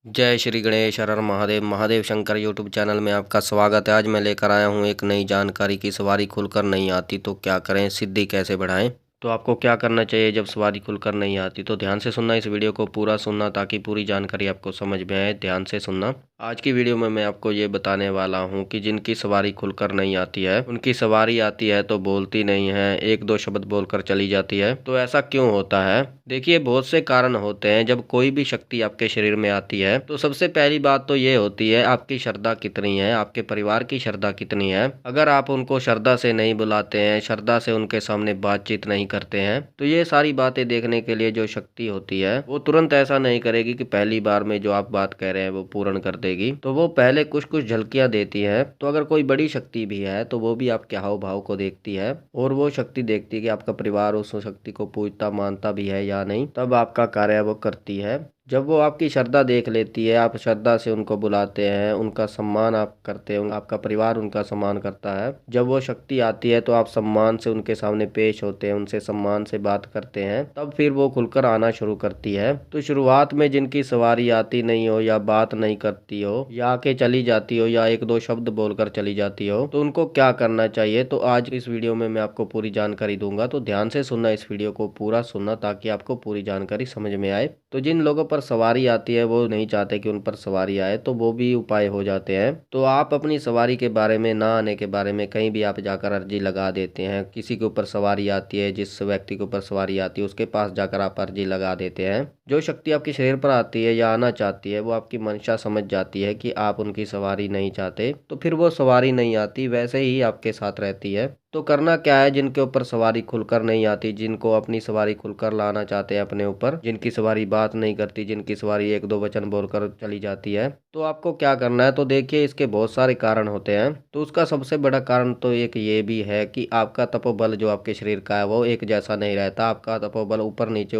जय श्री गणेश हर हर Mahadev. Mahadev Shankar YouTube channel में आपका स्वागत है। आज मैं लेकर आया हूँ एक नई जानकारी की सवारी खुलकर नहीं आती तो क्या करें, सिद्धि कैसे बढ़ाएं। तो आपको क्या करना चाहिए जब सवारी खुलकर नहीं आती, तो ध्यान से सुनना, इस वीडियो को पूरा सुनना ताकि पूरी जानकारी आपको समझ में आए। ध्यान से सुनना। आज की वीडियो में मैं आपको ये बताने वाला हूँ कि जिनकी सवारी खुलकर नहीं आती है, उनकी सवारी आती है तो बोलती नहीं है, एक दो शब्द बोलकर चली जाती है। तो ऐसा क्यों होता है? देखिए, बहुत से कारण होते हैं। जब कोई भी शक्ति आपके शरीर में आती है तो सबसे पहली बात तो ये होती है, आपकी श्रद्धा कितनी है, आपके परिवार की श्रद्धा कितनी है। अगर आप उनको श्रद्धा से नहीं बुलाते हैं, श्रद्धा से उनके सामने बातचीत नहीं करते हैं, तो ये सारी बातें देखने के लिए जो शक्ति होती है वो तुरंत ऐसा नहीं करेगी कि पहली बार में जो आप बात कह रहे हैं वो पूर्ण कर देगी। तो वो पहले कुछ कुछ झलकियां देती है। तो अगर कोई बड़ी शक्ति भी है तो वो भी आपके हाव भाव को देखती है, और वो शक्ति देखती है कि आपका परिवार उस शक्ति को पूजता मानता भी है या नहीं, तब आपका कार्य वो करती है। जब वो आपकी श्रद्धा देख लेती है, आप श्रद्धा से उनको बुलाते हैं, उनका सम्मान आप करते हैं, आपका परिवार उनका सम्मान करता है। जब वो शक्ति आती है तो आप सम्मान से उनके सामने पेश होते हैं, उनसे सम्मान से बात करते हैं, तब फिर वो खुलकर आना शुरू करती है। तो शुरुआत में जिनकी सवारी आती नहीं हो, या बात नहीं करती हो, या आके चली जाती हो, या एक दो शब्द बोलकर चली जाती हो, तो उनको क्या करना चाहिए, तो आज इस वीडियो में मैं आपको पूरी जानकारी दूंगा। तो ध्यान से सुनना, इस वीडियो को पूरा सुनना ताकि आपको पूरी जानकारी समझ में आए। तो जिन लोगों पर सवारी आती है वो नहीं चाहते कि उन पर सवारी आए, तो वो भी उपाय हो जाते हैं। तो आप अपनी सवारी के बारे में, ना आने के बारे में कहीं भी आप जाकर अर्जी लगा देते हैं। किसी के ऊपर सवारी आती है, जिस व्यक्ति के ऊपर सवारी आती है उसके पास जाकर आप अर्जी लगा देते हैं। जो शक्ति आपके शरीर पर आती है या आना चाहती है, वो आपकी मंशा समझ जाती है कि आप उनकी सवारी नहीं चाहते, तो फिर वो सवारी नहीं आती, वैसे ही आपके साथ रहती है। तो करना क्या है, जिनके ऊपर सवारी खुलकर नहीं आती, जिनको अपनी सवारी खुलकर लाना चाहते हैं अपने ऊपर, जिनकी सवारी बात नहीं करती, जिनकी सवारी एक दो वचन बोलकर चली जाती है, तो आपको क्या करना है। तो देखिए, इसके बहुत सारे कारण होते हैं। तो उसका सबसे बड़ा कारण तो एक ये भी है कि आपका तपोबल जो आपके शरीर का है वो एक जैसा नहीं रहता। आपका तपोबल ऊपर नीचे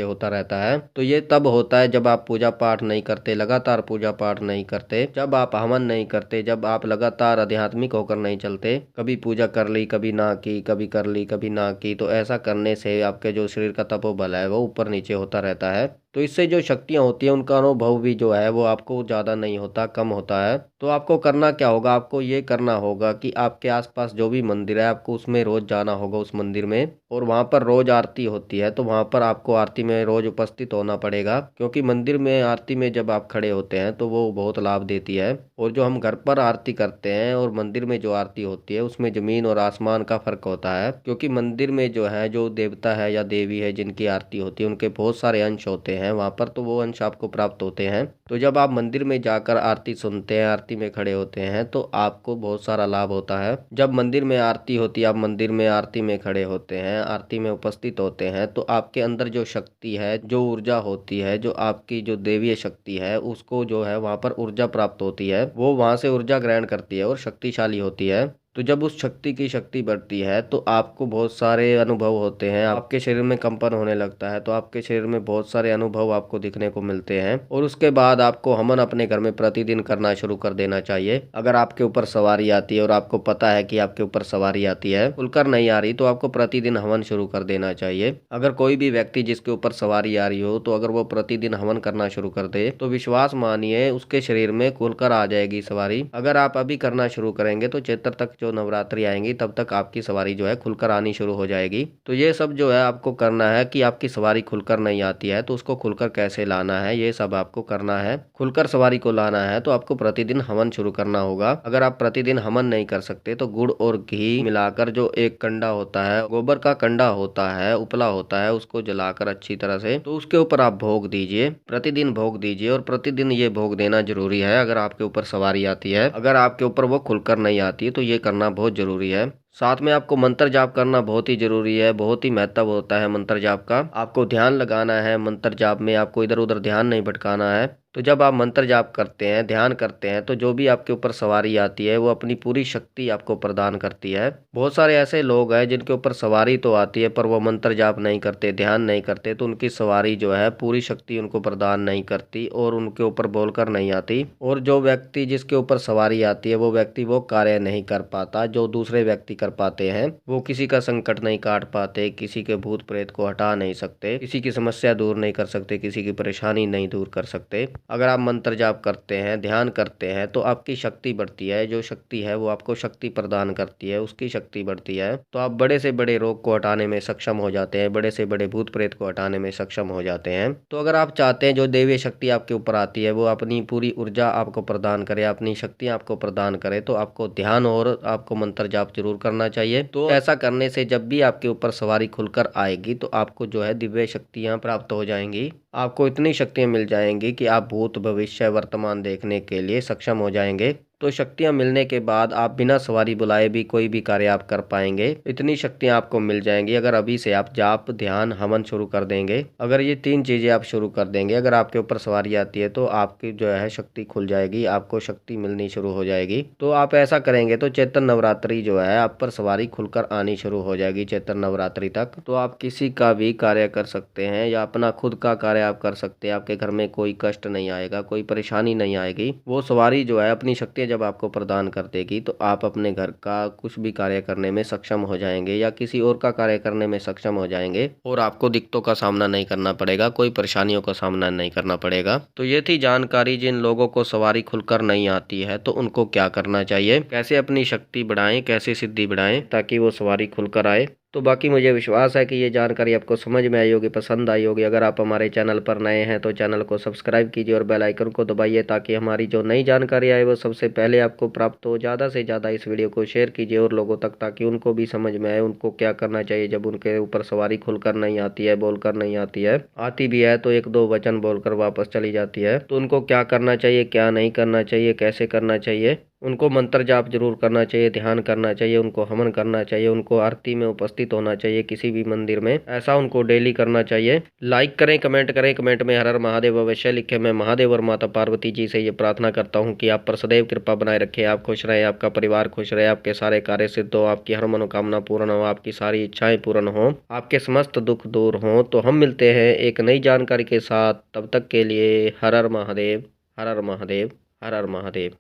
होता रहता है। तो ये तब होता है जब आप पूजा पाठ नहीं करते, लगातार पूजा पाठ नहीं करते, जब आप हवन नहीं करते, जब आप लगातार आध्यात्मिक होकर नहीं चलते। कभी पूजा कर ली, कभी ना की, कभी कर ली, कभी ना की। तो ऐसा करने से आपके जो शरीर का तपोबल है वो ऊपर नीचे होता रहता है। तो इससे जो शक्तियां होती हैं उनका अनुभव भी जो है वो आपको ज़्यादा नहीं होता, कम होता है। तो आपको करना क्या होगा, आपको ये करना होगा कि आपके आसपास जो भी मंदिर है, आपको उसमें रोज जाना होगा, उस मंदिर में, और वहाँ पर रोज आरती होती है तो वहाँ पर आपको आरती में रोज उपस्थित होना पड़ेगा। क्योंकि मंदिर में आरती में जब आप खड़े होते हैं तो वो बहुत लाभ देती है। और जो हम घर पर आरती करते हैं और मंदिर में जो आरती होती है, उसमें जमीन और आसमान का फर्क होता है। क्योंकि मंदिर में जो है, जो देवता है या देवी है जिनकी आरती होती है, उनके बहुत सारे अंश होते हैं वहाँ पर, तो वो अंश आपको प्राप्त होते हैं। तो जब आप मंदिर में जाकर आरती सुनते हैं, आरती में खड़े होते हैं, तो आपको बहुत सारा लाभ होता है। जब मंदिर में आरती होती है, आप मंदिर में आरती में खड़े होते हैं, आरती में उपस्थित होते हैं, तो आपके अंदर जो शक्ति है, जो ऊर्जा होती है, जो आपकी जो देवीय शक्ति है, उसको जो है वहाँ पर ऊर्जा प्राप्त होती है। वो वहाँ से ऊर्जा ग्रहण करती है और शक्तिशाली होती है। तो जब उस शक्ति की शक्ति बढ़ती है तो आपको बहुत सारे अनुभव होते हैं, आपके शरीर में कंपन होने लगता है, तो आपके शरीर में बहुत सारे अनुभव आपको दिखने को मिलते हैं। और उसके बाद आपको हवन अपने घर में प्रतिदिन करना शुरू कर देना चाहिए। अगर आपके ऊपर सवारी आती है और आपको पता है कि आपके ऊपर सवारी आती है, खुलकर नहीं आ रही, तो आपको प्रतिदिन हवन शुरू कर देना चाहिए। अगर कोई भी व्यक्ति जिसके ऊपर सवारी आ रही हो, तो अगर वो प्रतिदिन हवन करना शुरू कर दे तो विश्वास मानिए उसके शरीर में खुलकर आ जाएगी सवारी। अगर आप अभी करना शुरू करेंगे तो चैत्र तक जो नवरात्रि आएंगी तब तक आपकी सवारी जो है खुलकर आनी शुरू हो जाएगी। तो ये सब जो है आपको करना है कि आपकी सवारी खुलकर नहीं आती है तो उसको खुलकर कैसे लाना है, ये सब आपको करना है। खुलकर सवारी को लाना है तो आपको प्रतिदिन हवन शुरू करना होगा। अगर आप प्रतिदिन हवन नहीं कर सकते तो गुड़ और घी मिलाकर जो एक कंडा होता है, गोबर का कंडा होता है, उपला होता है, उसको जलाकर अच्छी तरह से, तो उसके ऊपर आप भोग दीजिए, प्रतिदिन भोग दीजिए। और प्रतिदिन ये भोग देना जरूरी है अगर आपके ऊपर सवारी आती है। अगर आपके ऊपर वो खुलकर नहीं आती है तो ये करना बहुत जरूरी है। साथ में आपको मंत्र जाप करना बहुत ही जरूरी है, बहुत ही महत्व होता है मंत्र जाप का। आपको ध्यान लगाना है मंत्र जाप में, आपको इधर उधर ध्यान नहीं भटकाना है। तो जब आप मंत्र जाप करते हैं, ध्यान करते हैं, तो जो भी आपके ऊपर सवारी आती है वो अपनी पूरी शक्ति आपको प्रदान करती है। बहुत सारे ऐसे लोग हैं जिनके ऊपर सवारी तो आती है पर वो मंत्र जाप नहीं करते, ध्यान नहीं करते, तो उनकी सवारी जो है पूरी शक्ति उनको प्रदान नहीं करती और उनके ऊपर बोलकर नहीं आती। और जो व्यक्ति जिसके ऊपर सवारी आती है वो व्यक्ति वो कार्य नहीं कर पाता जो दूसरे व्यक्ति कर पाते हैं। वो किसी का संकट नहीं काट पाते, किसी के भूत प्रेत को हटा नहीं सकते, किसी की समस्या दूर नहीं कर सकते, किसी की परेशानी नहीं दूर कर सकते। अगर आप मंत्र जाप करते हैं, ध्यान करते हैं तो आपकी शक्ति बढ़ती है। जो शक्ति है वो आपको शक्ति प्रदान करती है, उसकी शक्ति बढ़ती है तो आप बड़े से बड़े रोग को हटाने में सक्षम हो जाते हैं, बड़े से बड़े भूत प्रेत को हटाने में सक्षम हो जाते हैं। तो अगर आप चाहते हैं जो दैवीय शक्ति आपके ऊपर आती है वो अपनी पूरी ऊर्जा आपको प्रदान करे, अपनी शक्ति आपको प्रदान करे, तो आपको ध्यान और आपको मंत्र जाप जरूर करना चाहिए। तो ऐसा करने से जब भी आपके ऊपर सवारी खुलकर आएगी तो आपको जो है दिव्य शक्तियां प्राप्त हो जाएंगी। आपको इतनी शक्तियां मिल जाएंगी कि आप भूत भविष्य वर्तमान देखने के लिए सक्षम हो जाएंगे। तो शक्तियां मिलने के बाद आप बिना सवारी बुलाए भी कोई भी कार्य आप कर पाएंगे। इतनी शक्तियां आपको मिल जाएंगी अगर अभी से आप जाप, ध्यान, हवन शुरू कर देंगे। अगर ये 3 चीजें आप शुरू कर देंगे, अगर आपके ऊपर सवारी आती है तो आपकी जो है शक्ति खुल जाएगी, आपको शक्ति मिलनी शुरू हो जाएगी। तो आप ऐसा करेंगे तो चैत्र नवरात्रि जो है आप पर सवारी खुलकर आनी शुरू हो जाएगी। चैत्र नवरात्रि तक तो आप किसी का भी कार्य कर सकते हैं या अपना खुद का कार्य आप कर सकते हैं। आपके घर में कोई कष्ट नहीं आएगा, कोई परेशानी नहीं आएगी। वो सवारी जो है अपनी शक्ति जब आपको प्रदान कर देगी तो आप अपने घर का कुछ भी कार्य करने में सक्षम हो जाएंगे या किसी और का कार्य करने में सक्षम हो जाएंगे और आपको दिक्कतों का सामना नहीं करना पड़ेगा, कोई परेशानियों का सामना नहीं करना पड़ेगा। तो ये थी जानकारी। जिन लोगों को सवारी खुलकर नहीं आती है तो उनको क्या करना चाहिए, कैसे अपनी शक्ति बढ़ाएं, कैसे सिद्धि बढ़ाएं ताकि वो सवारी खुलकर आए। तो बाकी मुझे विश्वास है कि ये जानकारी आपको समझ में आई होगी, पसंद आई होगी। अगर आप हमारे चैनल पर नए हैं तो चैनल को सब्सक्राइब कीजिए और बेल आइकन को दबाइए ताकि हमारी जो नई जानकारी आए वो सबसे पहले आपको प्राप्त हो। ज़्यादा से ज़्यादा इस वीडियो को शेयर कीजिए और लोगों तक, ताकि उनको भी समझ में आए उनको क्या करना चाहिए जब उनके ऊपर सवारी खुलकर नहीं आती है, बोलकर नहीं आती है। आती भी है तो 1-2 वचन बोलकर वापस चली जाती है। तो उनको क्या करना चाहिए, क्या नहीं करना चाहिए, कैसे करना चाहिए। उनको मंत्र जाप जरूर करना चाहिए, ध्यान करना चाहिए, उनको हवन करना चाहिए, उनको आरती में उपस्थित होना चाहिए किसी भी मंदिर में, ऐसा उनको डेली करना चाहिए। लाइक करें, कमेंट करें, कमेंट में हर हर महादेव अवश्य लिखें। मैं महादेव और माता पार्वती जी से ये प्रार्थना करता हूँ कि आप पर सदैव कृपा बनाए रखें, आप खुश रहें, आपका परिवार खुश रहे, आपके सारे कार्य सिद्ध हो, आपकी हर मनोकामना पूर्ण हो, आपकी सारी इच्छाएं पूर्ण हो, आपके समस्त दुख दूर हों। तो हम मिलते हैं एक नई जानकारी के साथ, तब तक के लिए हर हर महादेव, हर हर महादेव, हर हर महादेव।